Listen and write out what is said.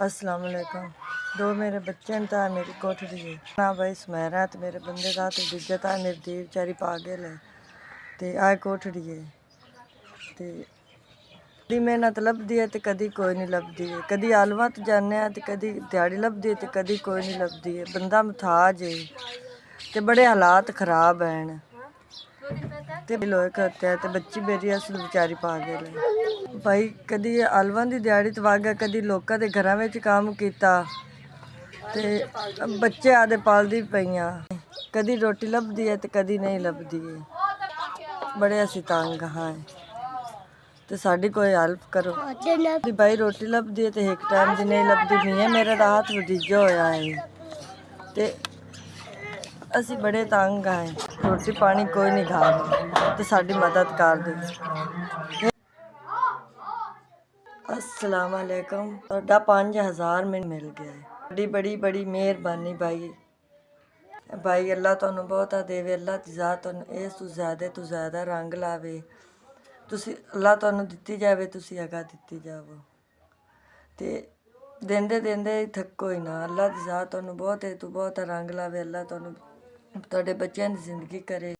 अस्सलाम वालेकुम। दो मेरे बच्चे न तां मेरी कोठड़ी है ना भाई सुमेरा ते मेरे बंदे दा ते दूजा तां मेरी धी बेचारी पागल है ते आ कोठड़ी है ते कदी मेहनत लभदी है ते कदी कोई नहीं लभदी है। कदी आलवा ते जाने ते कदी दिहाड़ी लभदी है ते कदी कोई नहीं लभदी है। बंदा मुथाज है ते बड़े हालात खराब हैं ते लोए करते हैं ते बच्ची मेरी असल बेचारी पागल है भाई। कदी आलवा की दिहाड़ी तो वागे कदी लोगों के घरों में काम किया ते बच्चे आदे पालदी पईयां। कदी रोटी लभदी है ते कदी नहीं लभदी है। बड़े असीं तंग हाँ ते साडी कोई हेल्प करो भाई। रोटी लभदी है ते एक टाइम दी नहीं लभदी। मियां मेरे दा हाथ वजीजा होया है ते असीं बड़े तंग हैं। रोटी पानी कोई नहीं खा रहा ते साडी मदद कर दे। अस्सलाम वालेकुम। तुहाडा 5000 मैनूं मिल गया है। बड़ी बड़ी बड़ी मेहरबानी भाई। भाई अल्लाह तुहानूं बहुता देवे। अल्लाह दी ज़ात तुहानूं इस तो ज़्यादा रंग लावे। तुसी अल्लाह तुहानूं दित्ती जावे तुसी अगा दित्ती जावो ते देंदे देंदे थक्को ही ना। अल्लाह दी ज़ात तुहानूं बहुत तो बहुत रंग लावे। अल्लाह तुहानूं तुहाडे बच्चों दी जिंदगी करे।